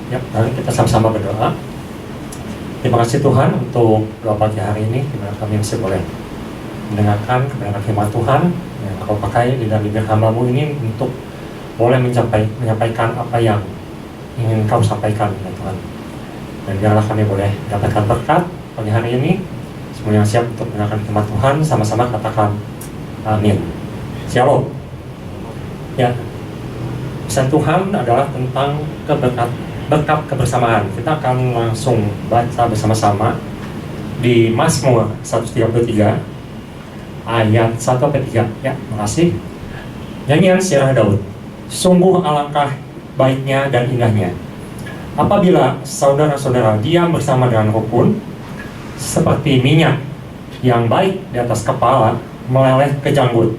Ya, mari kita sama-sama berdoa. Terima kasih Tuhan untuk doa pagi hari ini, di mana kami masih boleh mendengarkan kebenaran firman Tuhan yang Kau pakai di dalam bibir hamba-Mu ini untuk boleh menyampaikan apa yang ingin Kau sampaikan, ya Tuhan. Dan biarlah kami boleh mendapatkan berkat pagi hari ini. Semua yang siap untuk mendengarkan firman Tuhan, sama-sama katakan amin. Shalom. Ya, pesan Tuhan adalah tentang berkat kebersamaan. Kita akan langsung baca bersama-sama di Mazmur 133 ayat 1-3. Ya, makasih. Nyanyian Sirah Daud. Sungguh alangkah baiknya dan indahnya apabila saudara-saudara diam bersama dengan rukun, seperti minyak yang baik di atas kepala meleleh ke janggut,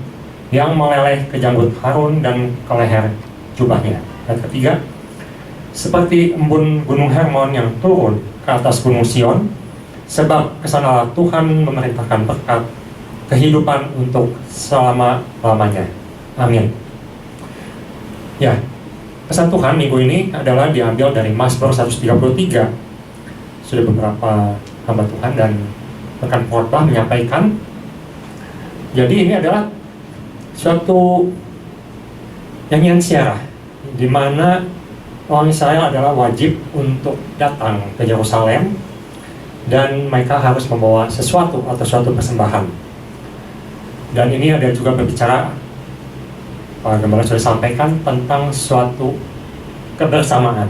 yang meleleh ke janggut Harun dan ke leher jubahnya. Dan ketiga, seperti embun gunung Hermon yang turun ke atas gunung Sion, sebab kesanalah Tuhan memerintahkan berkat kehidupan untuk selama-lamanya. Amin. Ya, pesan Tuhan minggu ini adalah diambil dari Mazmur 133. Sudah beberapa hamba Tuhan dan rekan khotbah menyampaikan. Jadi ini adalah suatu nyanyian syiarah, di mana orang Israel adalah wajib untuk datang ke Yerusalem dan mereka harus membawa sesuatu atau suatu persembahan. Dan ini ada juga berbicara, Pak Gembala sudah sampaikan, tentang suatu kebersamaan.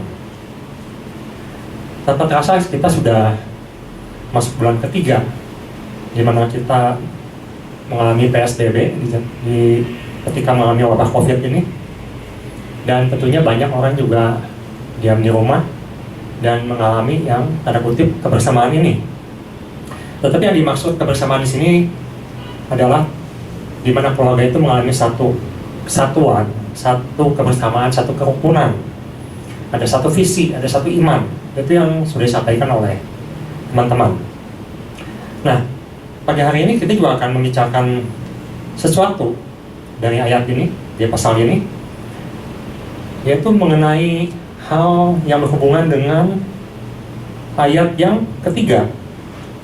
Tanpa terasa kita sudah masuk bulan ketiga, di mana kita mengalami PSBB ketika mengalami wabah COVID ini. Dan tentunya banyak orang juga diam di rumah dan mengalami yang tanda kutip kebersamaan ini. Tetapi yang dimaksud kebersamaan di sini adalah di mana keluarga itu mengalami satu kesatuan, satu kebersamaan, satu kerukunan. Ada satu visi, ada satu iman. Itu yang sudah disampaikan oleh teman-teman. Nah, pagi hari ini kita juga akan membicarakan sesuatu dari ayat ini, di pasal ini, yaitu mengenai hal yang berhubungan dengan ayat yang ketiga,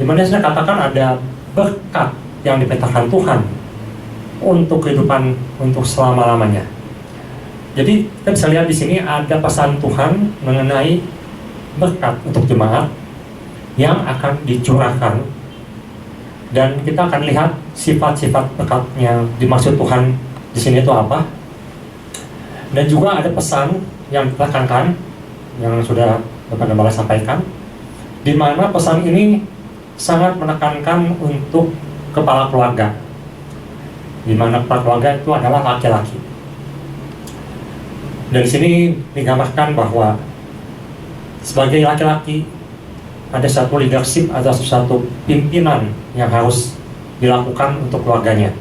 di mana saya katakan ada berkat yang diperintahkan Tuhan untuk kehidupan untuk selama-lamanya. Jadi kita bisa lihat di sini ada pesan Tuhan mengenai berkat untuk jemaat yang akan dicurahkan, dan kita akan lihat sifat-sifat berkatnya dimaksud Tuhan di sini itu apa. Dan juga ada pesan yang ditekankan yang sudah Bapak Gembala sampaikan, di mana pesan ini sangat menekankan untuk kepala keluarga, di mana kepala keluarga itu adalah laki-laki. Dan di sini digambarkan bahwa sebagai laki-laki ada satu leadership, ada satu pimpinan yang harus dilakukan untuk keluarganya.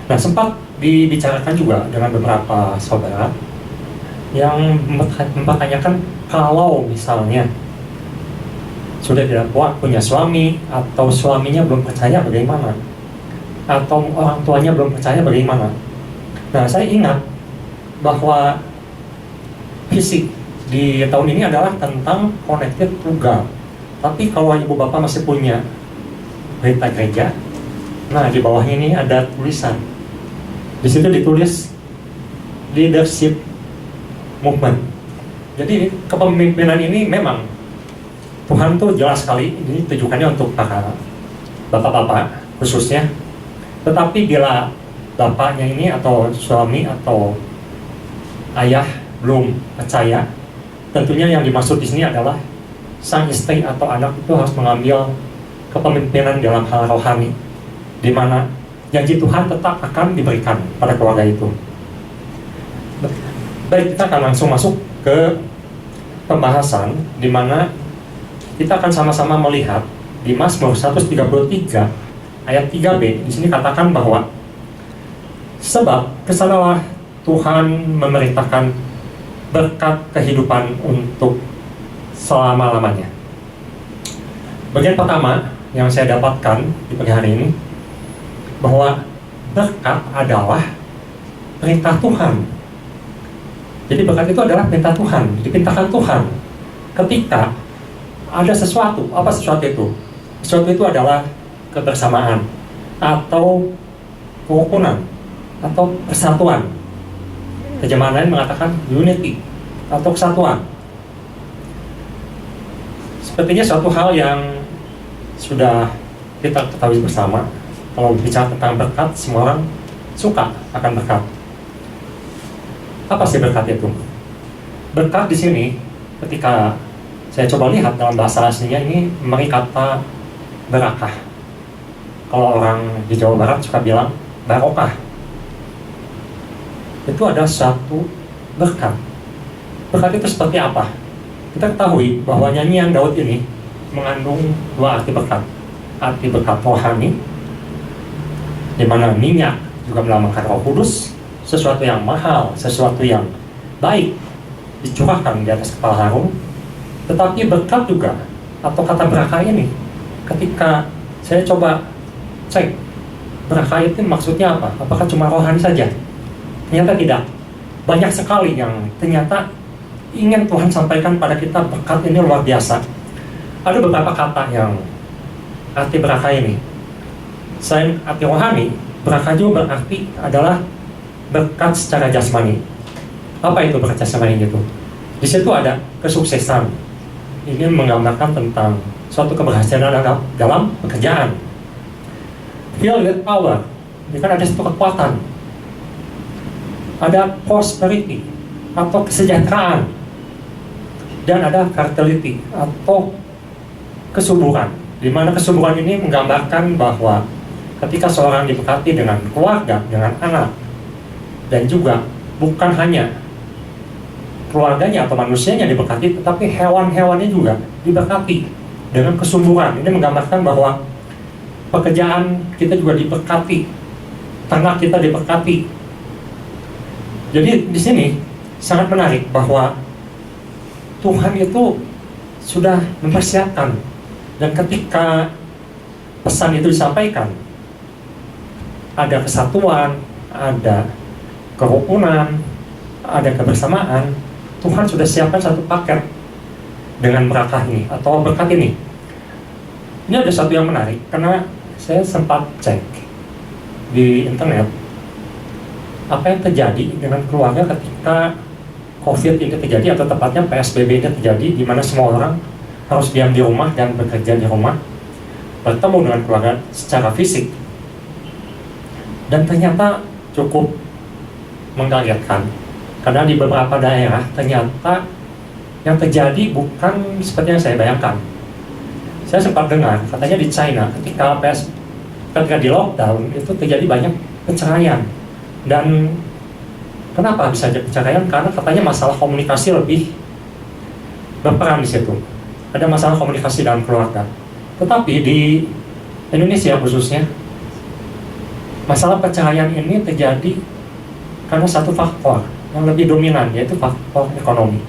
Nah, sempat dibicarakan juga dengan beberapa saudara yang mempertanyakan, kalau misalnya sudah tidak punya suami, atau suaminya belum percaya bagaimana, atau orang tuanya belum percaya bagaimana. Nah, saya ingat bahwa visi di tahun ini adalah tentang connected tunggal. Tapi kalau ibu bapak masih punya berita gereja, nah di bawahnya ini ada tulisan. Di situ ditulis leadership movement. Jadi kepemimpinan ini memang Tuhan tuh jelas sekali ini tujuannya untuk para bapak-bapak khususnya. Tetapi bila bapaknya ini atau suami atau ayah belum percaya, tentunya yang dimaksud di sini adalah sang istri atau anak itu harus mengambil kepemimpinan dalam hal rohani, di mana janji Tuhan tetap akan diberikan pada keluarga itu. Baik, kita akan langsung masuk ke pembahasan, di mana kita akan sama-sama melihat di Mazmur 133 ayat 3b. Di sini katakan bahwa sebab kesanalah Tuhan memerintahkan berkat kehidupan untuk selama-lamanya. Bagian pertama yang saya dapatkan di pagi hari ini, bahwa berkat adalah perintah Tuhan. Jadi berkat itu adalah perintah Tuhan, dipintahkan Tuhan ketika ada sesuatu. Apa sesuatu itu? Sesuatu itu adalah kebersamaan atau kerukunan atau persatuan. Terjemahan lain mengatakan unity atau kesatuan. Sepertinya suatu hal yang sudah kita ketahui bersama. Kalau bicara tentang berkat, semua orang suka akan berkat. Apa sih berkat itu? Berkat di sini, ketika saya coba lihat dalam bahasa aslinya, ini memberi kata berakah. Kalau orang di Jawa Barat suka bilang barokah. Itu adalah suatu berkat. Berkat itu seperti apa? Kita ketahui bahwa nyanyian Daud ini mengandung dua arti berkat. Arti berkat rohani, di mana minyak juga melambangkan Roh Kudus, sesuatu yang mahal, sesuatu yang baik dicurahkan di atas kepala Harun. Tetapi berkat juga, atau kata berakah ini, ketika saya coba cek berakah itu maksudnya apa? Apakah cuma rohani saja? Ternyata tidak. Banyak sekali yang ternyata ingin Tuhan sampaikan pada kita. Berkat ini luar biasa. Ada beberapa kata yang arti berakah ini. Selain arti rohani, berakah juga berarti adalah berkat secara jasmani. Apa itu berkat jasmani itu? Di situ ada kesuksesan. Ini menggambarkan tentang suatu keberhasilan dalam pekerjaan. Feel with power. Ini kan ada satu kekuatan. Ada prosperity atau kesejahteraan. Dan ada fertility atau kesuburan. Di mana kesuburan ini menggambarkan bahwa ketika seorang diberkati dengan keluarga, dengan anak, dan juga bukan hanya keluarganya atau manusianya diberkati, tetapi hewan-hewannya juga diberkati dengan kesuburan. Ini menggambarkan bahwa pekerjaan kita juga diberkati, ternak kita diberkati. Jadi di sini sangat menarik bahwa Tuhan itu sudah mempersiapkan, dan ketika pesan itu disampaikan, ada kesatuan, ada kerukunan, ada kebersamaan. Tuhan sudah siapkan satu paket dengan berakah ini atau berkat ini. Ini ada satu yang menarik, karena saya sempat cek di internet apa yang terjadi dengan keluarga ketika COVID ini terjadi, atau tepatnya PSBB ini terjadi, di mana semua orang harus diam di rumah dan bekerja di rumah, bertemu dengan keluarga secara fisik. Dan ternyata cukup mengagetkan, karena di beberapa daerah ternyata yang terjadi bukan seperti yang saya bayangkan. Saya sempat dengar, katanya di China ketika di lockdown itu terjadi banyak perceraian. Dan kenapa bisa jadi perceraian? Karena katanya masalah komunikasi lebih berperan di situ. Ada masalah komunikasi dalam keluarga. Tetapi di Indonesia khususnya, masalah perceraian ini terjadi karena satu faktor yang lebih dominan, yaitu faktor ekonomi.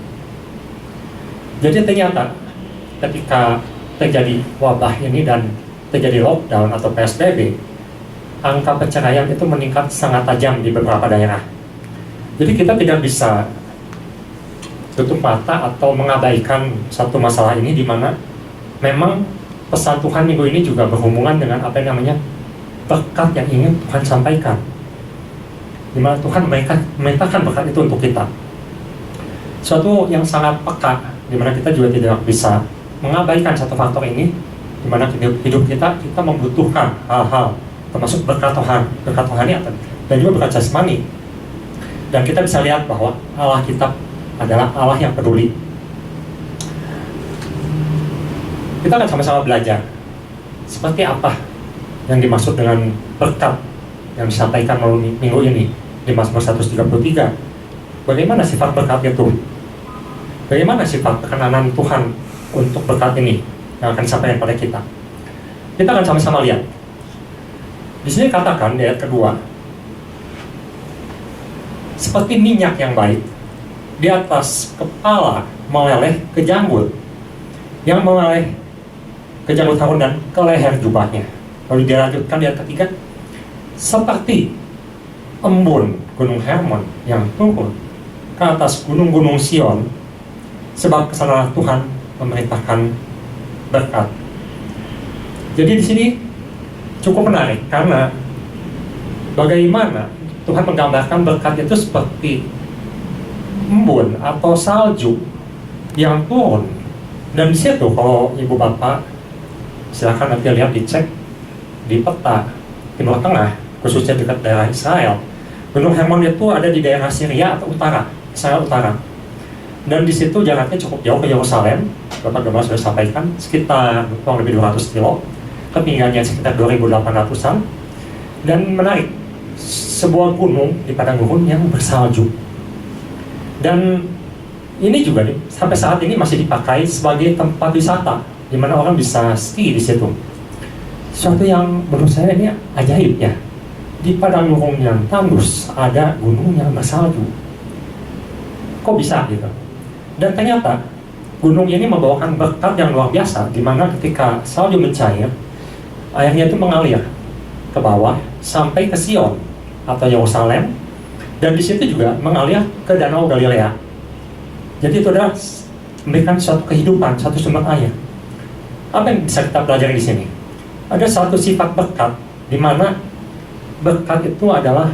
Jadi ternyata ketika terjadi wabah ini dan terjadi lockdown atau PSBB, angka perceraian itu meningkat sangat tajam di beberapa daerah. Jadi kita tidak bisa tutup mata atau mengabaikan satu masalah ini, di mana memang pesan Tuhan minggu ini juga berhubungan dengan apa yang namanya berkat yang ingin Tuhan sampaikan, di mana Tuhan memerintahkan berkat itu untuk kita. Suatu yang sangat peka, di mana kita juga tidak bisa mengabaikan satu faktor ini, di mana hidup kita membutuhkan hal-hal termasuk berkat rohani dan juga berkat jasmani. Dan kita bisa lihat bahwa Allah kita adalah Allah yang peduli. Kita akan sama-sama belajar seperti apa yang dimaksud dengan berkat yang disampaikan melalui minggu ini di Mazmur 133. Bagaimana sifat berkat itu? Bagaimana sifat kekenanan Tuhan untuk berkat ini yang akan disampaikan pada kita? Kita akan sama-sama lihat. Di sini katakan di ayat kedua, seperti minyak yang baik di atas kepala meleleh ke janggut, yang meleleh ke janggut Harun dan ke leher jubahnya. Lalu dilanjutkan di ayat ketiga, seperti embun gunung Hermon yang turun ke atas gunung-gunung Sion, Sebab kesanalah Tuhan memerintahkan berkat. Jadi di sini cukup menarik karena bagaimana Tuhan menggambarkan berkat itu seperti embun atau salju yang turun. Dan di situ kalau ibu bapak silakan nanti lihat, dicek di peta Timur Tengah, khususnya dekat daerah Israel. Gunung Hermon itu ada di daerah Syria atau utara, Israel utara. Dan di situ jaraknya cukup jauh ke Yerusalem. Bapak Gembala sudah sampaikan, sekitar kurang lebih 200 kilo. Ketinggiannya sekitar 2.800-an. Dan menarik, sebuah gunung di padang gurun yang bersalju. Dan ini juga nih, sampai saat ini masih dipakai sebagai tempat wisata, di mana orang bisa ski di situ. Suatu yang menurut saya ini ajaib ya. Di padang gurun yang tandus ada gunung yang bersalju. Kok bisa gitu? Dan ternyata gunung ini membawakan berkat yang luar biasa, di mana ketika salju mencair, airnya itu mengalir ke bawah sampai ke Sion atau Yerusalem, dan di situ juga mengalir ke Danau Galilea. Jadi itu adalah memberikan suatu kehidupan, satu sumber air. Apa yang bisa kita pelajari di sini? Ada satu sifat berkat, di mana berkat itu adalah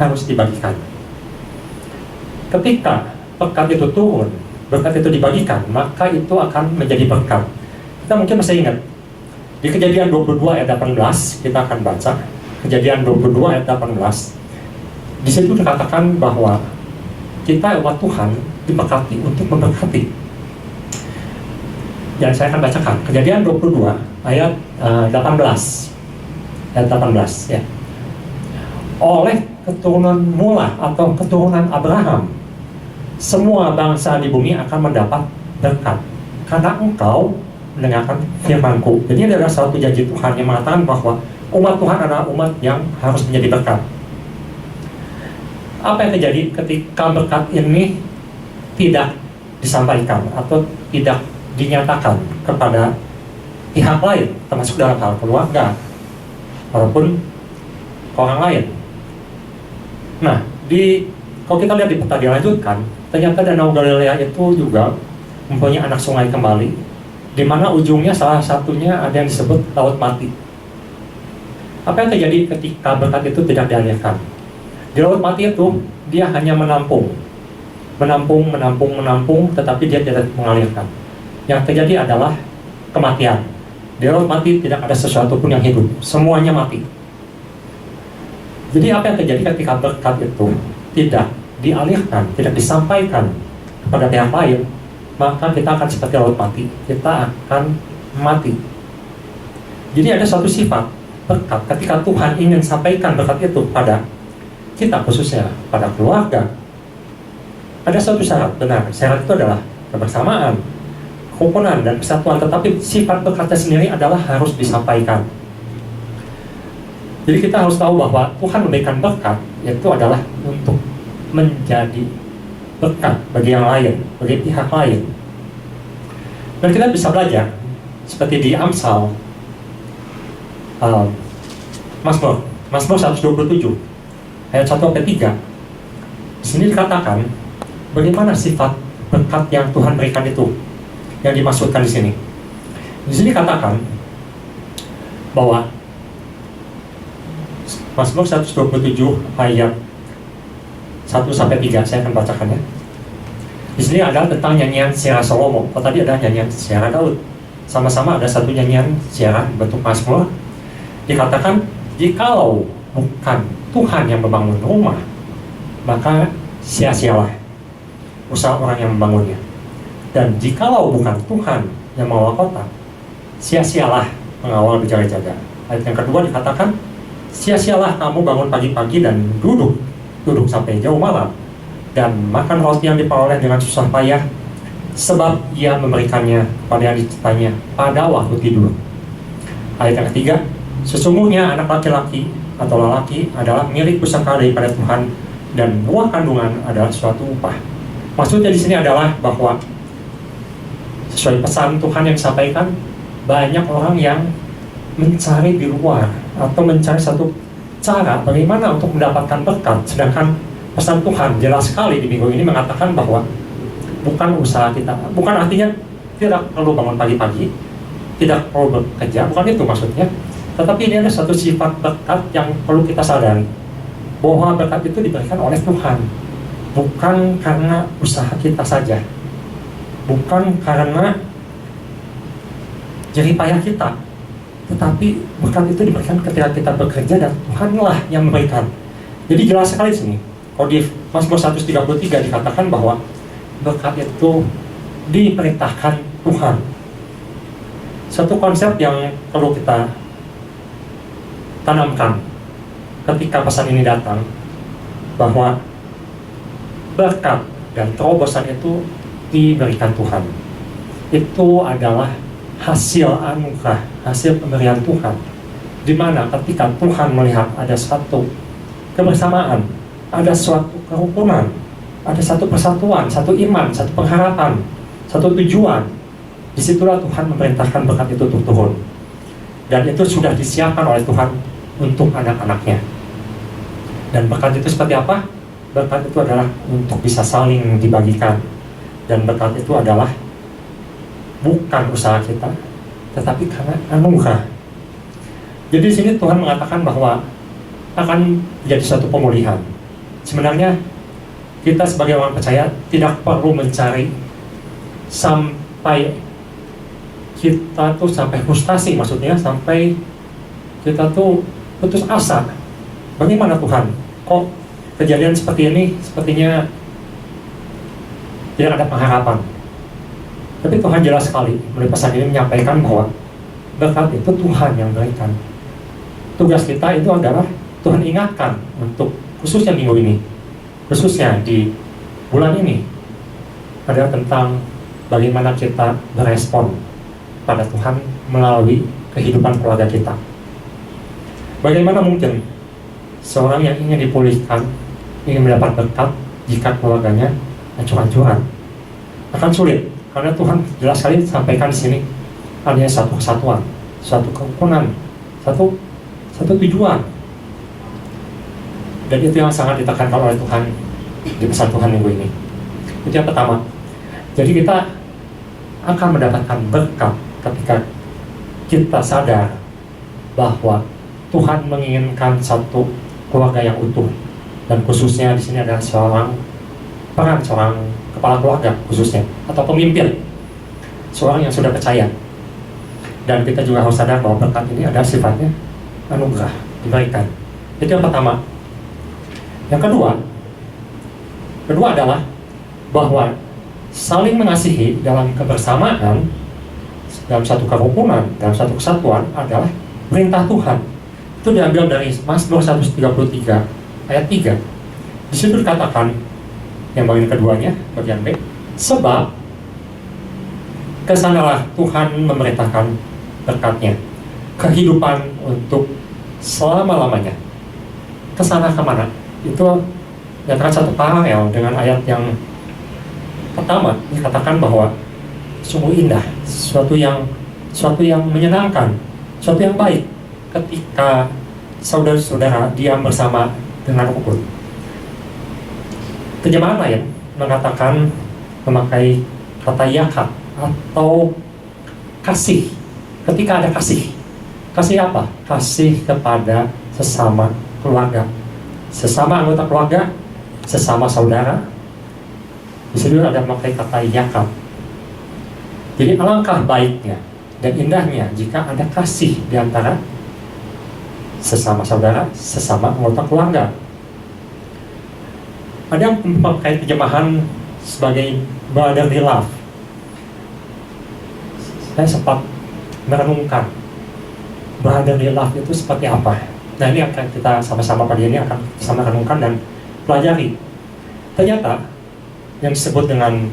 harus dibagikan. Ketika berkat itu turun, berkat itu dibagikan, maka itu akan menjadi berkat. Kita mungkin masih ingat di Kejadian 22 ayat 18, kita akan baca Kejadian 22 ayat 18. Di situ dikatakan bahwa kita umat Tuhan diberkati untuk memberkati. Dan saya akan bacakan Kejadian 22 ayat 18 ayat 18 ya. Oleh keturunan mula atau keturunan Abraham, semua bangsa di bumi akan mendapat berkat karena engkau mendengarkan firman-Ku. Jadi ini adalah suatu janji Tuhan yang mengatakan bahwa umat Tuhan adalah umat yang harus menjadi berkat. Apa yang terjadi ketika berkat ini tidak disampaikan atau tidak dinyatakan kepada pihak lain, termasuk dalam hal keluarga ataupun orang lain? Nah, kalau kita lihat di peta dilanjutkan, ternyata Danau Galilea itu juga mempunyai anak sungai kembali, di mana ujungnya salah satunya ada yang disebut Laut Mati. Apa yang terjadi ketika berkat itu tidak dialirkan? Di Laut Mati itu dia hanya menampung, tetapi dia tidak mengalirkan. Yang terjadi adalah kematian. Di Laut Mati tidak ada sesuatu pun yang hidup, semuanya mati. Jadi apa yang terjadi ketika berkat itu tidak dialirkan, tidak disampaikan kepada pihak lain, maka kita akan seperti laut mati, kita akan mati. Jadi ada suatu sifat berkat ketika Tuhan ingin sampaikan berkat itu pada kita, khususnya pada keluarga. Ada suatu syarat, benar, syarat itu adalah kebersamaan, kerukunan, dan persatuan, tetapi sifat berkatnya sendiri adalah harus disampaikan. Jadi kita harus tahu bahwa Tuhan memberikan berkat itu adalah untuk menjadi berkat bagi yang lain, bagi pihak lain. Dan kita bisa belajar seperti di Amsal, Mazmur 127 ayat 1-3. Di sini dikatakan bagaimana sifat berkat yang Tuhan berikan itu yang dimaksudkan di sini. Di sini dikatakan bahwa Mazmur 127 ayat 1-3, saya akan bacakannya. Di sini adalah tentang nyanyian Sirah Salomo. Oh, tadi ada nyanyian Sirah Daud. Sama-sama ada satu nyanyian Sirah bentuk Mazmur. Dikatakan, jikalau bukan Tuhan yang membangun rumah, maka sia-sialah usaha orang yang membangunnya. Dan jikalau bukan Tuhan yang mengawal kota, sia-sialah mengawal berjaga-jaga. Ayat yang kedua dikatakan, sia-sialah kamu bangun pagi-pagi dan duduk sampai jauh malam, dan makan roti yang diperoleh dengan susah payah, sebab ia memberikannya kepada yang dicintainya pada waktu tidur. Ayat yang ketiga, sesungguhnya anak laki-laki atau lelaki adalah milik pusaka daripada Tuhan, dan buah kandungan adalah suatu upah. Maksudnya di sini adalah bahwa sesuai pesan Tuhan yang disampaikan, banyak orang yang mencari di luar atau mencari satu cara bagaimana untuk mendapatkan berkat, sedangkan pesan Tuhan jelas sekali di minggu ini mengatakan bahwa bukan usaha kita, bukan artinya tidak perlu bangun pagi-pagi, tidak perlu bekerja, bukan itu maksudnya. Tetapi ini ada satu sifat berkat yang perlu kita sadari, bahwa berkat itu diberikan oleh Tuhan, bukan karena usaha kita saja, bukan karena jerih payah kita, tetapi berkat itu diberikan ketika kita bekerja dan Tuhanlah yang memberikan. Jadi jelas sekali di sini. Kalau di Mazmur 133 dikatakan bahwa berkat itu diperintahkan Tuhan. Satu konsep yang perlu kita tanamkan ketika pesan ini datang, bahwa berkat dan terobosan itu diberikan Tuhan. Itu adalah hasil anugerah, hasil pemberian Tuhan, di mana ketika Tuhan melihat ada satu kebersamaan, ada suatu kerukunan, ada satu persatuan, satu iman, satu pengharapan, satu tujuan, disitulah Tuhan memerintahkan berkat itu untuk turun. Dan itu sudah disiapkan oleh Tuhan untuk anak-anaknya. Dan berkat itu seperti apa? Berkat itu adalah untuk bisa saling dibagikan. Dan berkat itu adalah bukan usaha kita, tetapi karena anugerah. Jadi di sini Tuhan mengatakan bahwa akan menjadi suatu pemulihan. Sebenarnya kita sebagai orang percaya tidak perlu mencari sampai kita tuh sampai frustasi, maksudnya sampai kita tuh putus asa. Bagaimana Tuhan? Kok kejadian seperti ini sepertinya tidak ada pengharapan. Tapi Tuhan jelas sekali melalui pesan ini menyampaikan bahwa berkat itu Tuhan yang berikan. Tugas kita itu adalah Tuhan ingatkan untuk khususnya minggu ini, khususnya di bulan ini, adalah tentang bagaimana kita berespon pada Tuhan melalui kehidupan keluarga kita. Bagaimana mungkin seorang yang ingin dipulihkan, ingin mendapat berkat jika keluarganya hancur-hancuran? Akan sulit, karena Tuhan jelas sekali sampaikan di sini adanya satu kesatuan, satu kerukunan, satu tujuan. Dan itu yang sangat ditekankan oleh Tuhan di pesan Tuhan minggu ini. Itu yang pertama. Jadi kita akan mendapatkan berkat ketika kita sadar bahwa Tuhan menginginkan satu keluarga yang utuh, dan khususnya di sini adalah seorang kepala keluarga khususnya, atau pemimpin, seorang yang sudah percaya. Dan kita juga harus sadar bahwa berkat ini adalah sifatnya anugerah diberikan. Itu yang pertama. Yang kedua adalah bahwa saling mengasihi dalam kebersamaan, dalam satu kerukunan, dalam satu kesatuan adalah perintah Tuhan. Itu diambil dari Mazmur 133 ayat 3. Di situ dikatakan, yang bagian keduanya, bagian B, sebab kesanalah Tuhan memerintahkan berkatnya, kehidupan untuk selama-lamanya. Kesana kemana? Itu nyatakan satu paralel dengan ayat yang pertama, dikatakan bahwa sungguh indah, suatu yang menyenangkan, suatu yang baik ketika saudara-saudara diam bersama dengan rukun. Terjemahan lain mengatakan, memakai kata yakat atau kasih. Ketika ada kasih apa? Kasih kepada sesama keluarga, sesama anggota keluarga, sesama saudara. Di situ ada memakai kata yakat. Jadi alangkah baiknya dan indahnya jika ada kasih di antara sesama saudara, sesama anggota keluarga. Ada yang memakai terjemahan sebagai brotherly love. Saya sempat merenungkan brotherly love itu seperti apa. Nah, ini akan kita sama-sama pagi ini akan sama renungkan dan pelajari. Ternyata yang disebut dengan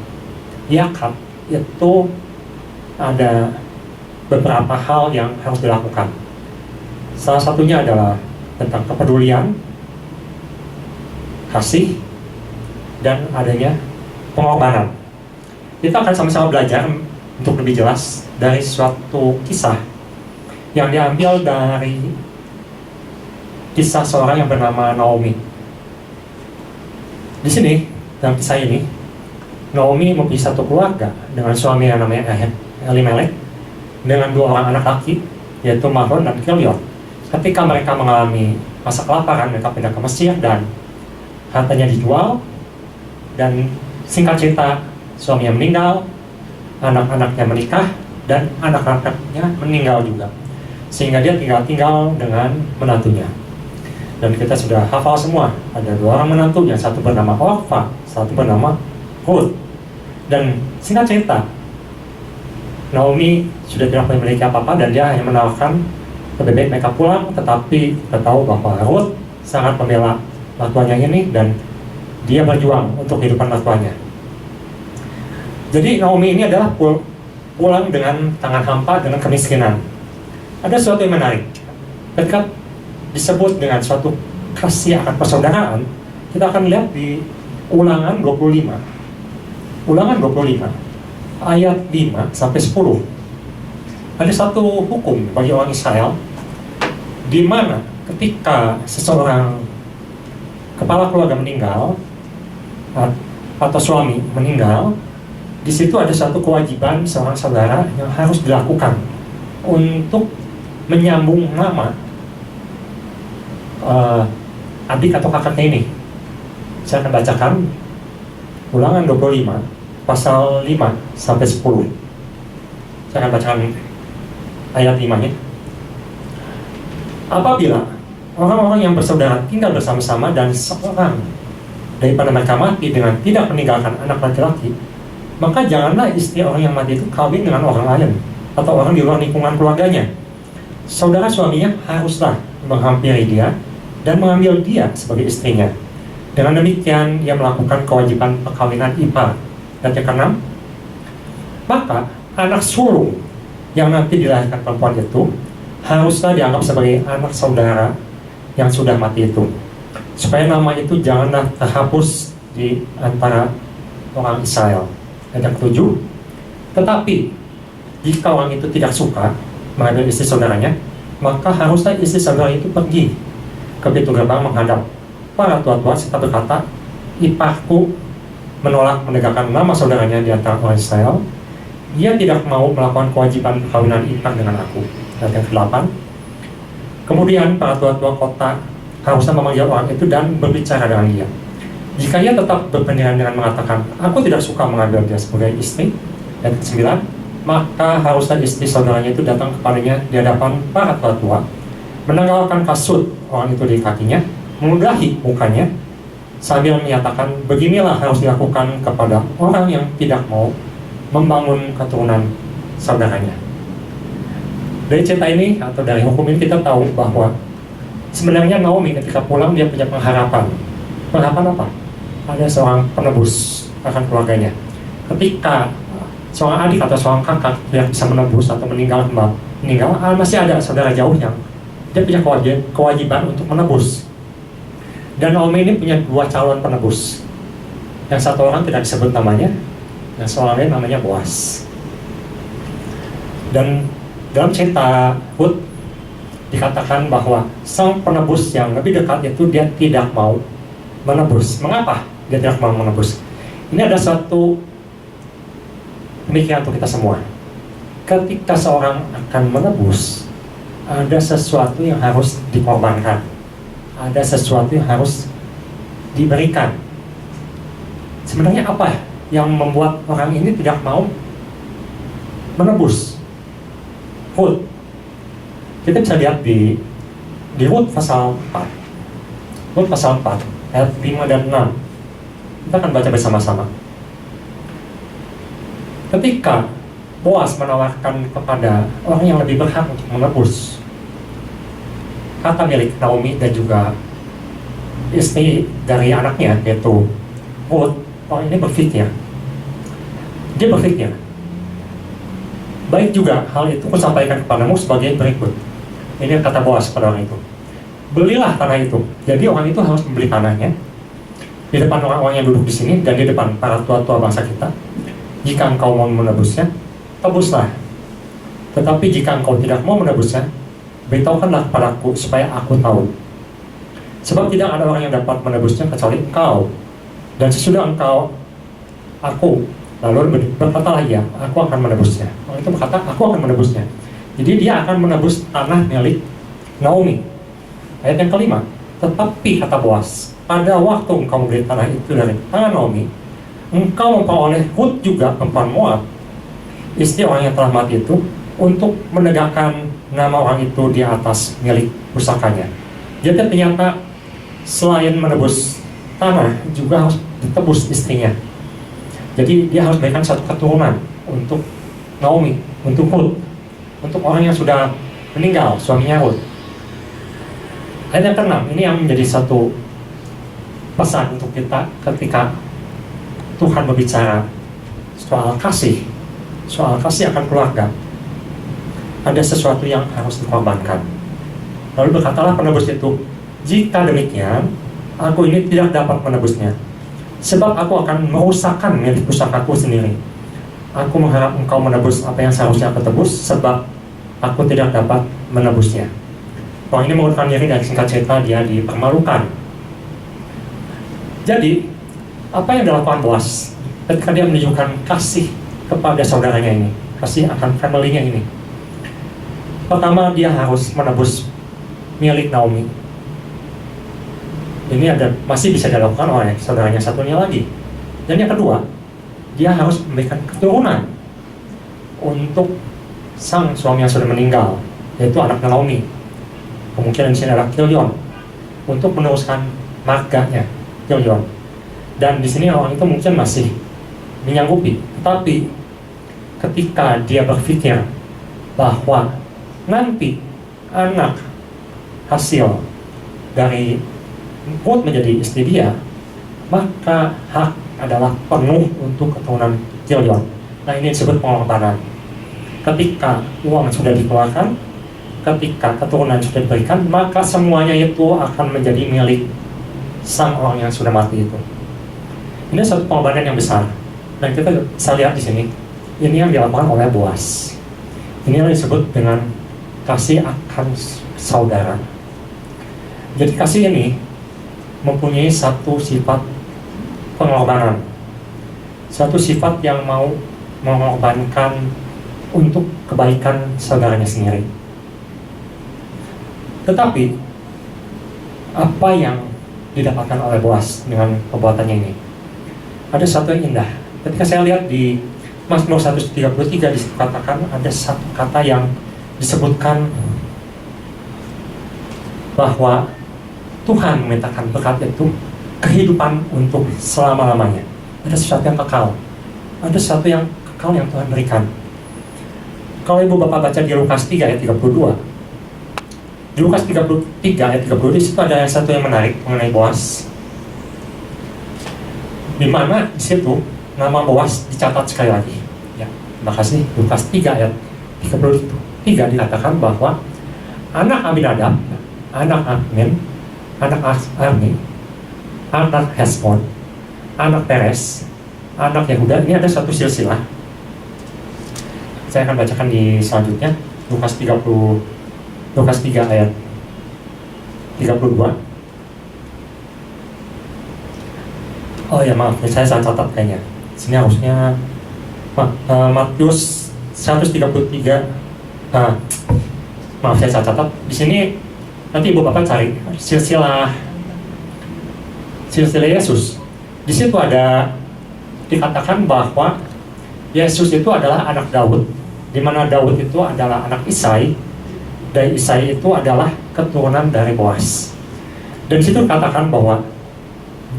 yakat itu ada beberapa hal yang harus dilakukan. Salah satunya adalah tentang kepedulian, kasih, dan adanya pengorbanan. Kita akan sama-sama belajar untuk lebih jelas dari suatu kisah yang diambil dari kisah seorang yang bernama Naomi. Di sini, dalam kisah ini, Naomi mempunyai satu keluarga dengan suami yang namanya Elimelek, dengan 2 orang anak laki, yaitu Mahlon dan Kilion. Ketika mereka mengalami masa kelaparan, mereka pindah ke Mesir dan hartanya dijual, dan singkat cerita suaminya meninggal, anak-anaknya menikah, dan anak-anaknya meninggal juga, sehingga dia tinggal dengan menantunya. Dan kita sudah hafal semua, ada 2 orang menantu, yang satu bernama Orfa, satu bernama Ruth. Dan singkat cerita, Naomi sudah tidak memiliki apa-apa dan dia hanya menawarkan lebih baik mereka pulang, tetapi kita tahu bahwa Ruth sangat membela mertuanya ini dan dia berjuang untuk kehidupan mertuanya. Jadi Naomi ini adalah pulang dengan tangan hampa, dengan kemiskinan. Ada sesuatu yang menarik. Ketika disebut dengan suatu kasih akan persaudaraan, kita akan lihat di Ulangan 25. Ulangan 25 ayat 5 sampai 10. Ada satu hukum bagi orang Israel di mana ketika seseorang kepala keluarga meninggal atau suami meninggal, di situ ada satu kewajiban seorang saudara yang harus dilakukan untuk menyambung nama adik atau kakaknya ini. Saya akan bacakan Ulangan 25 pasal 5 sampai 10. Saya akan bacakan ayat 5-nya. Apabila orang-orang yang bersaudara tinggal bersama-sama dan seorang daripada mereka mati dengan tidak meninggalkan anak laki-laki, maka janganlah istri orang yang mati itu kawin dengan orang lain atau orang di luar lingkungan keluarganya. Saudara suaminya haruslah menghampiri dia dan mengambil dia sebagai istrinya. Dengan demikian, ia melakukan kewajiban perkawinan ipar. Dan yang keenam, maka anak sulung yang nanti dilahirkan perempuan itu haruslah dianggap sebagai anak saudara yang sudah mati itu, supaya nama itu janganlah terhapus di antara orang Israel. Dan yang ketujuh, tetapi jika orang itu tidak suka mengambil istri saudaranya, maka haruslah istri saudara itu pergi ke pintu gerbang menghadap para tua-tua serta berkata, iparku menolak menegakkan nama saudaranya di antara orang Israel. Dia tidak mau melakukan kewajiban perkawinan ipar dengan aku. Dan yang ke-8, kemudian para tua-tua kota harusnya memanggil orang itu dan berbicara dengan dia. Jika ia tetap berpendidikan dengan mengatakan, aku tidak suka mengambil dia sebagai istri. Dan ke-9, maka haruslah istri saudaranya itu datang kepadanya di hadapan para tua-tua, menanggalkan kasut orang itu di kakinya, meludahi mukanya, sambil menyatakan, beginilah harus dilakukan kepada orang yang tidak mau membangun keturunan saudaranya. Dari cerita ini atau dari hukum ini kita tahu bahwa sebenarnya Naomi ketika pulang dia punya pengharapan. Pengharapan apa? Ada seorang penebus akan keluarganya. Ketika seorang adik atau seorang kakak yang bisa menebus atau meninggal, masih ada saudara jauh yang dia punya kewajiban untuk menebus. Dan Naomi ini punya 2 calon penebus. Yang satu orang tidak disebut namanya, yang seorang lain namanya Boaz. Dan dalam cerita Ruth dikatakan bahwa sang penebus yang lebih dekat itu dia tidak mau menebus. Mengapa dia tidak mau menebus? Ini ada suatu pemikiran untuk kita semua. Ketika seorang akan menebus, ada sesuatu yang harus dikorbankan, ada sesuatu yang harus diberikan. Sebenarnya apa yang membuat orang ini tidak mau menebus? Ruth. Kita bisa lihat di Ruth pasal 4. Ruth pasal 4 ayat 5 dan 6. Kita akan baca bersama-sama. Ketika Boaz menawarkan kepada orang yang lebih berhak untuk menebus kata milik Naomi dan juga istri dari anaknya, yaitu Ruth, orang ini berpikir. Dia berpikir, baik juga hal itu kusampaikan kepadamu sebagai berikut. Ini kata Boaz pada orang itu. Belilah tanah itu. Jadi orang itu harus membeli tanahnya di depan orang-orang yang duduk di sini dan di depan para tua-tua bangsa kita. Jika engkau mau menebusnya, tebuslah. Tetapi jika engkau tidak mau menebusnya, beritahukanlah kepadaku supaya aku tahu. Sebab tidak ada orang yang dapat menebusnya kecuali engkau. Dan sesudah engkau aku. Lalu berkatalah ia, aku akan menebusnya. Orang itu berkata, aku akan menebusnya. Jadi dia akan menebus tanah milik Naomi. Ayat yang kelima, tetapi kata Boas, pada waktu engkau membeli tanah itu dari tangan Naomi, engkau memperoleh Rut juga perempuan Moab, istri orang yang telah mati itu, untuk menegakkan nama orang itu di atas milik pusakanya. Jadi ternyata selain menebus tanah, juga harus ditebus istrinya. Jadi dia harus berikan satu keturunan untuk Naomi, untuk Rut, untuk orang yang sudah meninggal, suaminya Rut. Ayat yang keenam, ini yang menjadi satu pesan untuk kita ketika Tuhan berbicara soal kasih akan keluarga. Ada sesuatu yang harus dikorbankan. Lalu berkatalah penebus itu, jika demikian, aku ini tidak dapat menebusnya, sebab aku akan merusakkan milik pusakaku sendiri. Aku mengharap engkau menebus apa yang seharusnya aku tebus, sebab aku tidak dapat menebusnya. Orang ini mengundurkan diri dan singkat cerita dia dipermalukan. Jadi, apa yang dilakukan Boas ketika dia menunjukkan kasih kepada saudaranya ini, kasih akan family-nya ini? Pertama, dia harus menebus milik Naomi. Ini masih bisa dilakukan oleh saudaranya satunya lagi. Dan yang kedua, dia harus memberikan keturunan untuk sang suami yang sudah meninggal, yaitu anak Naomi. Kemungkinan di sini adalah Kilion, untuk meneruskan marganya Kilion. Dan di sini orang itu mungkin masih menyanggupi, tetapi ketika dia berpikir bahwa nanti anak hasil dari Rut menjadi istri dia, maka hak adalah penuh untuk keturunan Kilion. Nah, ini disebut pengorbanan. Ketika uang sudah dikeluarkan, ketika keturunan sudah diberikan, maka semuanya itu akan menjadi milik sang orang yang sudah mati itu. Ini satu pengorbanan yang besar. Dan kita bisa lihat di sini, ini yang dilakukan oleh Boas. Ini yang disebut dengan kasih akan saudara. Jadi kasih ini mempunyai satu sifat pengorbanan, satu sifat yang mau mengorbankan untuk kebaikan saudaranya sendiri. Tetapi apa yang didapatkan oleh Boas dengan perbuatannya ini? Ada satu yang indah. Ketika saya lihat di Mazmur 133 dikatakan ada satu kata yang disebutkan bahwa Tuhan memintakan berkat itu kehidupan untuk selama-lamanya. Ada sesuatu yang kekal. Ada sesuatu yang kekal yang Tuhan berikan. Kalau ibu bapak baca di Lukas 3 ayat 32, di Lukas 33 ayat 32, di situ ada satu yang menarik mengenai Boas, di mana di situ nama Boas dicatat sekali lagi. Ya, terima kasih. Lukas 3 ayat 33 dikatakan bahwa anak Aminadab, anak Admin, anak Arni, anak Hesbon, anak Peres, anak Yehuda. Ini ada satu silsilah. Saya akan bacakan di selanjutnya, Lukas 3 ayat 32. Oh ya, maaf, saya salah catat kayaknya. Sini harusnya Matius 133. Maaf, saya salah catat. Di sini nanti ibu bapak cari silsilah Yesus. Di situ ada dikatakan bahwa Yesus itu adalah anak Daud, di mana Daud itu adalah anak Isai, dan Isai itu adalah keturunan dari Boas. Dan di situ dikatakan bahwa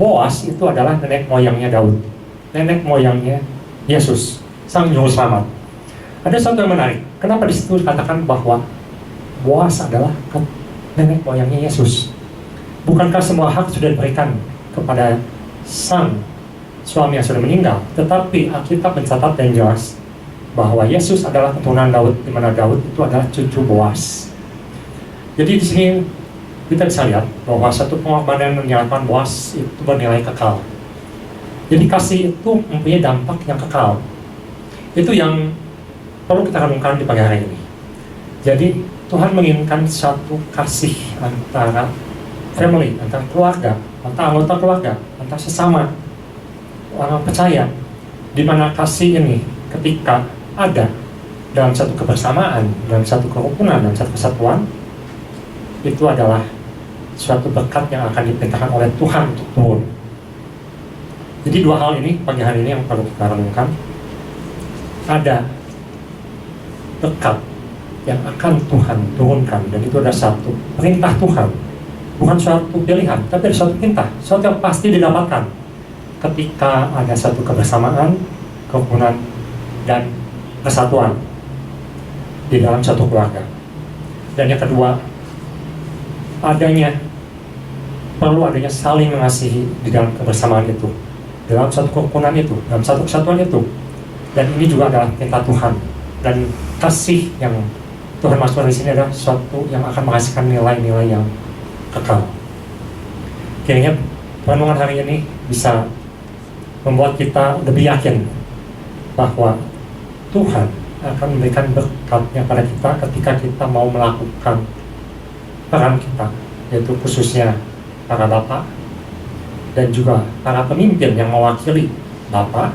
Boas itu adalah nenek moyangnya Daud, nenek moyangnya Yesus, sang juru selamat. Ada satu yang menarik. Kenapa di situ dikatakan bahwa Boas adalah nenek moyangnya Yesus? Bukankah semua hak sudah diberikan kepada sang suami yang sudah meninggal? Tetapi Alkitab mencatat yang jelas bahwa Yesus adalah keturunan Daud, di mana Daud itu adalah cucu Boas. Jadi di sini kita bisa lihat bahwa satu pengorbanan yang dilakukan Boas itu bernilai kekal. Jadi kasih itu mempunyai dampak yang kekal. Itu yang perlu kita renungkan di pagi hari ini. Jadi Tuhan menginginkan satu kasih antara family, antara keluarga, antara anggota keluarga, antara sesama orang percaya, di mana kasih ini ketika ada dalam satu kebersamaan, dalam satu kerukunan, dalam satu kesatuan, itu adalah suatu berkat yang akan diperintahkan oleh Tuhan untuk turun. Jadi dua hal ini pagi hari ini yang perlu kita renungkan. Ada berkat yang akan Tuhan turunkan, dan itu ada satu perintah Tuhan, bukan suatu pilihan, tapi ada suatu perintah, suatu yang pasti didapatkan ketika ada satu kebersamaan, kerukunan, dan kesatuan di dalam satu keluarga. Dan yang kedua, perlu adanya saling mengasihi di dalam kebersamaan itu, dalam satu kerukunan itu, dalam satu kesatuan itu. Dan ini juga adalah perintah Tuhan, dan kasih yang Tuhan masukkan di sini adalah sesuatu yang akan menghasilkan nilai-nilai yang kekal. Kiranya renungan hari ini bisa membuat kita lebih yakin bahwa Tuhan akan memberikan berkatnya pada kita ketika kita mau melakukan peran kita, yaitu khususnya para bapak dan juga para pemimpin yang mewakili bapak,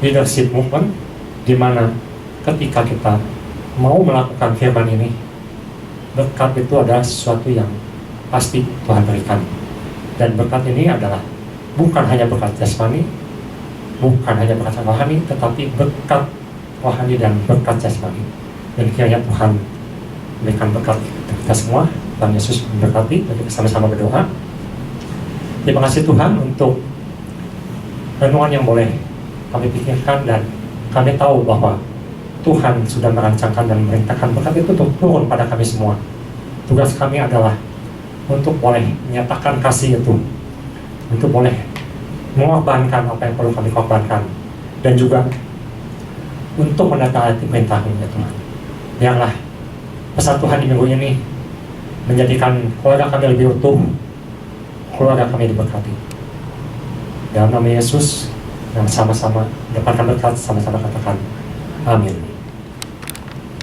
leadership movement, di mana ketika kita mau melakukan firman ini, berkat itu adalah sesuatu yang pasti Tuhan berikan. Dan berkat ini adalah bukan hanya berkat jasmani, bukan hanya berkat rohani, tetapi berkat rohani dan berkat jasmani. Dan kiranya Tuhan berikan berkat kita semua. Tuhan Yesus memberkati. Mari kita sama-sama berdoa. Terima kasih Tuhan untuk renungan yang boleh kami pikirkan, dan kami tahu bahwa Tuhan sudah merancangkan dan memerintahkan berkat itu untuk turun pada kami semua. Tugas kami adalah untuk boleh menyatakan kasih itu, untuk boleh mengorbankan apa yang perlu kami korbankan, dan juga untuk menataati perintah-Mu ya Tuhan. Biarlah persatuan di minggu ini menjadikan keluarga kami lebih utuh, keluarga kami diberkati. Dalam nama Yesus, yang sama-sama mendapatkan berkat, sama-sama katakan amin.